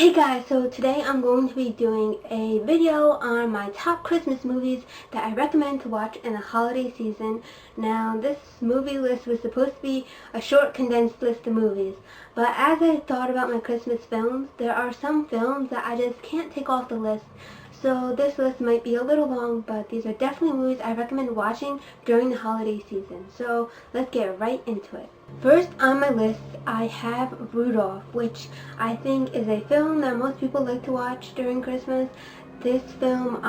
Hey guys, so today I'm going to be doing a video on my top Christmas movies that I recommend to watch in the holiday season. Now, this movie list was supposed to be a short, condensed list of movies, but as I thought about my Christmas films, there are some films that I just can't take off the list. So this list might be a little long, but these are definitely movies I recommend watching during the holiday season. So let's get right into it. First on my list, I have Rudolph, which I think is a film that most people like to watch during Christmas. This film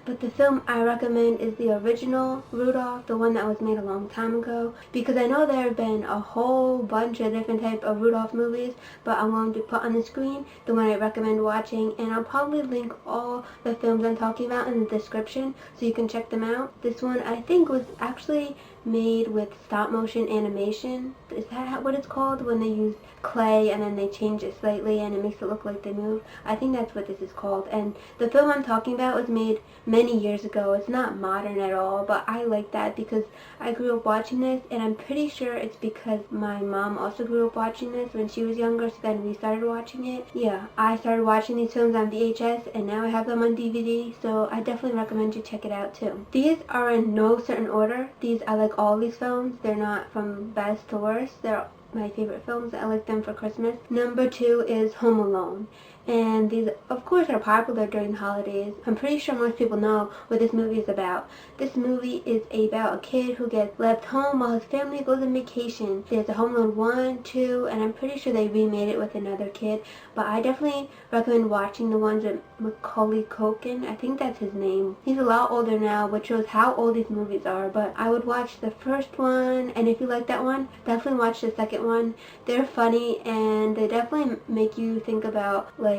But the film I recommend is the original Rudolph, the one that was made a long time ago, because I know there have been a whole bunch of different type of Rudolph movies, but I'm going to put on the screen the one I recommend watching, and I'll probably link all the films I'm talking about in the description so you can check them out. This one I think was actually made with stop motion animation. Is that what it's called? When they use clay and then they change it slightly and it makes it look like they move. I think that's what this is called. And the film I'm talking about was made many years ago. It's not modern at all, but I like that because I grew up watching this, and I'm pretty sure it's because my mom also grew up watching this when she was younger, so then we started watching it. Yeah, I started watching these films on VHS and now I have them on DVD, so I definitely recommend you check it out too. These are in no certain order. I like all these films. They're not from best to worst. They're my favorite films. I like them for Christmas. Number 2 is Home Alone. And these, of course, are popular during the holidays. I'm pretty sure most people know what this movie is about. This movie is about a kid who gets left home while his family goes on vacation. There's a Home Alone 1, 2, and I'm pretty sure they remade it with another kid. But I definitely recommend watching the ones with Macaulay Culkin. I think that's his name. He's a lot older now, which shows how old these movies are. But I would watch the first one, and if you like that one, definitely watch the second one. They're funny, and they definitely make you think about, like,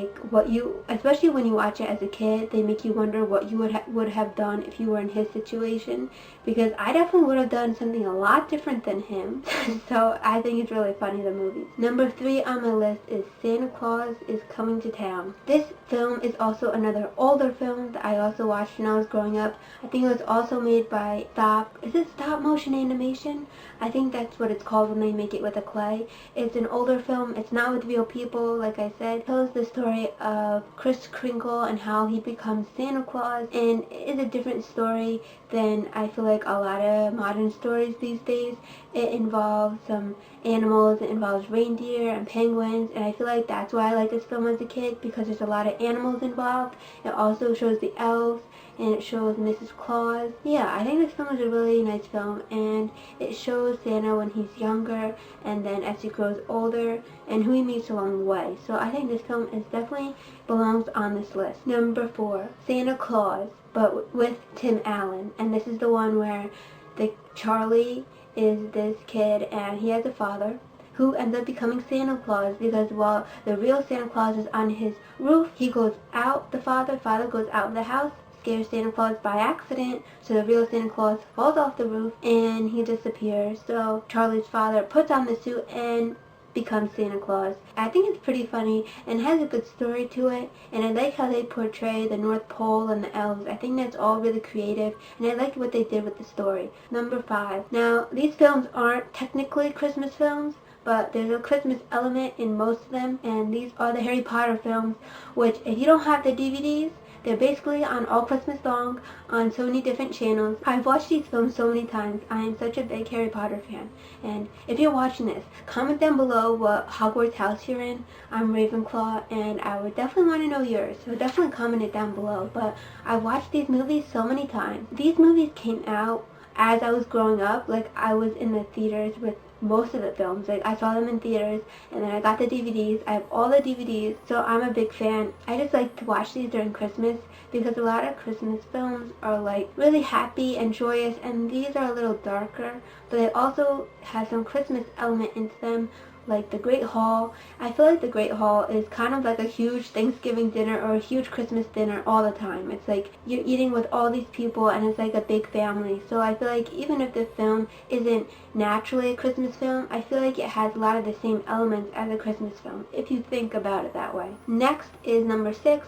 especially when you watch it as a kid, they make you wonder what you would have done if you were in his situation, because I definitely would have done something a lot different than him. So I think it's really funny, the movie. Number 3 on my list is Santa Claus is Coming to Town. This film is also another older film that I also watched when I was growing up. I think it was also made by stop motion animation? I think that's what it's called when they make it with a clay. It's an older film. It's not with real people, like I said. It tells the story of Kris Kringle and how he becomes Santa Claus, and it is a different story than I feel like a lot of modern stories these days. It involves some animals. It involves reindeer and penguins, and I feel like that's why I like this film as a kid, because there's a lot of animals involved. It also shows the elves, and it shows Mrs. Claus. Yeah, I think this film is a really nice film, and it shows Santa when he's younger and then as he grows older and who he meets along the way. So I think this film definitely belongs on this list. Number 4, Santa Claus, but with Tim Allen, and this is the one where Charlie is this kid and he has a father who ends up becoming Santa Claus, because while the real Santa Claus is on his roof, he goes out, the father goes out of the house, scares Santa Claus by accident, so the real Santa Claus falls off the roof and he disappears. So Charlie's father puts on the suit and becomes Santa Claus. I think it's pretty funny and has a good story to it, and I like how they portray the North Pole and the elves. I think that's all really creative, and I like what they did with the story. Number 5. Now, these films aren't technically Christmas films, but there's a Christmas element in most of them, and these are the Harry Potter films, which if you don't have the DVDs, they're basically on all Christmas long on so many different channels. I've watched these films so many times. I am such a big Harry Potter fan. And if you're watching this, comment down below what Hogwarts house you're in. I'm Ravenclaw, and I would definitely want to know yours. So definitely comment it down below. But I've watched these movies so many times. These movies came out as I was growing up. Like, I was in the theaters with most of the films. Like, I saw them in theaters, and then I got the DVDs. I have all the DVDs, so I'm a big fan. I just like to watch these during Christmas, because a lot of Christmas films are like really happy and joyous, and these are a little darker, but they also have some Christmas element into them, like the Great Hall. I feel like the Great Hall is kind of like a huge Thanksgiving dinner or a huge Christmas dinner all the time. It's like you're eating with all these people, and it's like a big family. So I feel like even if the film isn't naturally a Christmas film, I feel like it has a lot of the same elements as a Christmas film, if you think about it that way. Next is number 6,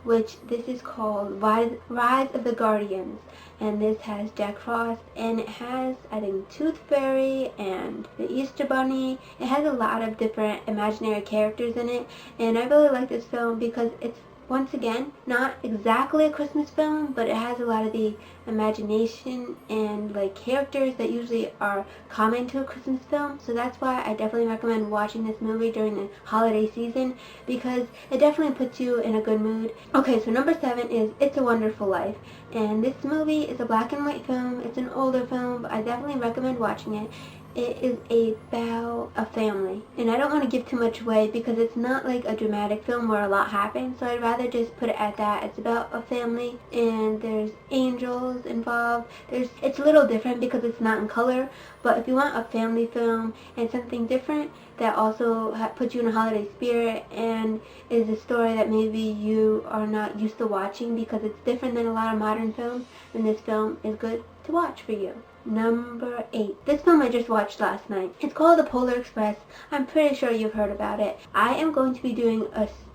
which this is called Rise of the Guardians. And this has Jack Frost, and it has, I think, Tooth Fairy and the Easter Bunny. It has a lot of different imaginary characters in it, and I really like this film because it's, once again, not exactly a Christmas film, but it has a lot of the imagination and like characters that usually are common to a Christmas film. So that's why I definitely recommend watching this movie during the holiday season, because it definitely puts you in a good mood. Okay, so number 7 is It's a Wonderful Life. And this movie is a black and white film. It's an older film, but I definitely recommend watching it. It is about a family, and I don't want to give too much away because it's not like a dramatic film where a lot happens, so I'd rather just put it at that. It's about a family, and there's angels involved. It's a little different because it's not in color, but if you want a family film and something different that also puts you in a holiday spirit and is a story that maybe you are not used to watching because it's different than a lot of modern films, then this film is good to watch for you. Number 8. This film I just watched last night. It's called The Polar Express. I'm pretty sure you've heard about it. I am going to be doing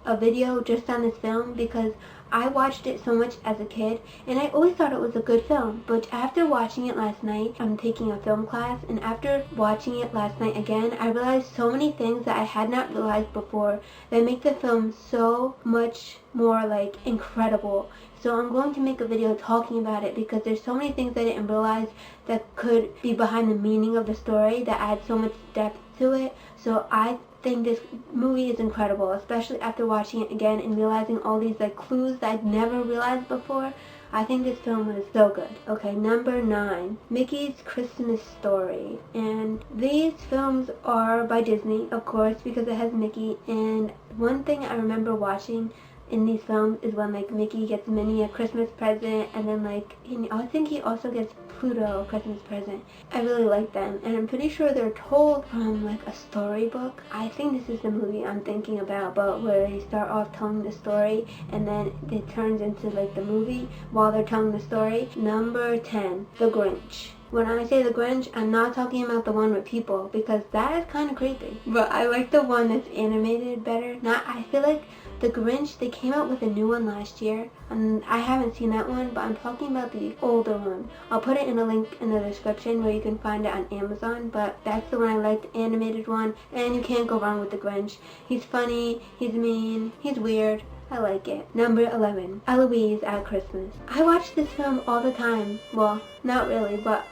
a video just on this film because I watched it so much as a kid, and I always thought it was a good film. But after watching it last night, I'm taking a film class, and after watching it last night again, I realized so many things that I had not realized before that make the film so much more like incredible. So I'm going to make a video talking about it because there's so many things I didn't realize that could be behind the meaning of the story that add so much depth to it. So I think this movie is incredible, especially after watching it again and realizing all these like clues that I'd never realized before. I think this film is so good. Okay, number 9, Mickey's Christmas Story. And these films are by Disney, of course, because it has Mickey. And one thing I remember watching in these films is when like Mickey gets Minnie a Christmas present, and then like I think he also gets Pluto a Christmas present. I really like them, and I'm pretty sure they're told from like a storybook. I think this is the movie I'm thinking about, but where they start off telling the story and then it turns into like the movie while they're telling the story. Number 10, The Grinch. When I say The Grinch, I'm not talking about the one with people because that is kind of creepy. But I like the one that's animated better. I feel like The Grinch, they came out with a new one last year, and I haven't seen that one, but I'm talking about the older one. I'll put it in a link in the description where you can find it on Amazon, but that's the one I like, the animated one, and you can't go wrong with The Grinch. He's funny, he's mean, he's weird. I like it. Number 11, Elouise at Christmas. I watch this film all the time. Well, not really, but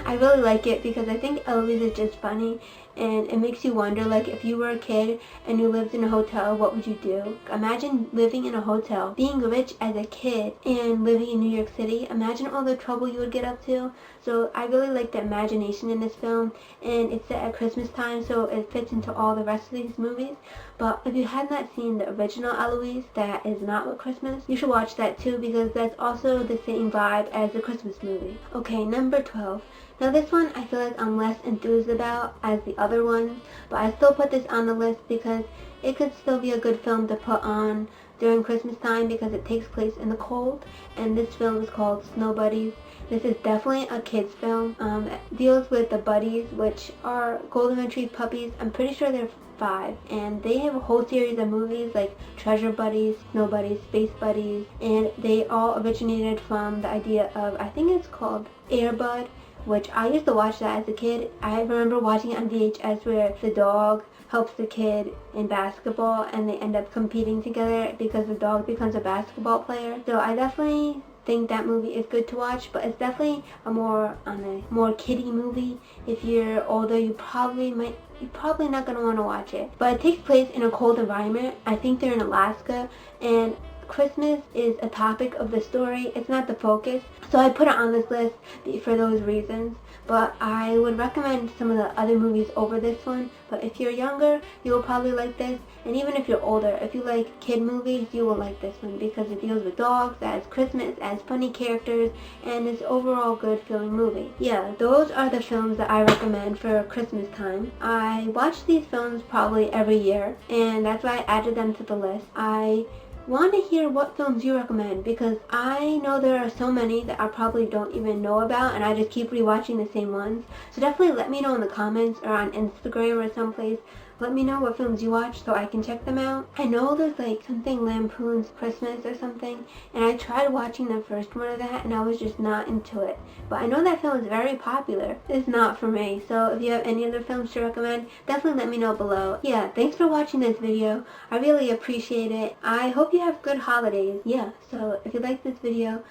I really like it because I think Elouise is just funny, and it makes you wonder, like, if you were a kid and you lived in a hotel, what would you do? Imagine living in a hotel, being rich as a kid, and living in New York City. Imagine all the trouble you would get up to. So I really like the imagination in this film, and it's set at Christmas time, so it fits into all the rest of these movies. But if you have not seen the original Elouise that is not with Christmas, you should watch that too because that's also the same vibe as the Christmas movie. Okay, number 12. Now this one I feel like I'm less enthused about as the other ones, but I still put this on the list because it could still be a good film to put on during Christmas time because it takes place in the cold, and this film is called Snow Buddies. This is definitely a kid's film. It deals with the buddies, which are golden retrieve puppies. I'm pretty sure they're 5, and they have a whole series of movies like Treasure Buddies, Snow Buddies, Space Buddies, and they all originated from the idea of, I think it's called Air Bud, which I used to watch that as a kid. I remember watching it on VHS where the dog helps the kid in basketball and they end up competing together because the dog becomes a basketball player. So I definitely think that movie is good to watch, but it's definitely a more kiddie movie. If you're older, you're probably not going to want to watch it. But it takes place in a cold environment. I think they're in Alaska, and Christmas is a topic of the story. It's not the focus. So I put it on this list for those reasons. But I would recommend some of the other movies over this one. But if you're younger, you will probably like this. And even if you're older, if you like kid movies, you will like this one because it deals with dogs, as Christmas, as funny characters, and it's overall good feeling movie. Yeah, those are the films that I recommend for Christmas time. I watch these films probably every year, and that's why I added them to the list. I want to hear what films you recommend because I know there are so many that I probably don't even know about, and I just keep rewatching the same ones. So definitely let me know in the comments or on Instagram or someplace Let me know what films you watch so I can check them out. I know there's like something Lampoon's Christmas or something, and I tried watching the first one of that and I was just not into it. But I know that film is very popular. It's not for me, so if you have any other films to recommend, definitely let me know below. Yeah, thanks for watching this video. I really appreciate it. I hope you have good holidays. Yeah, so if you like this video,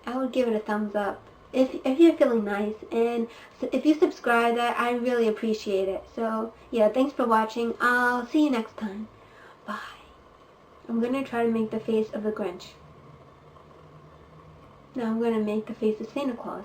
I would give it a thumbs up. If you're feeling nice, and if you subscribe, that I really appreciate it. So yeah, thanks for watching. I'll see you next time. Bye. I'm gonna try to make the face of the Grinch. Now I'm gonna make the face of Santa Claus.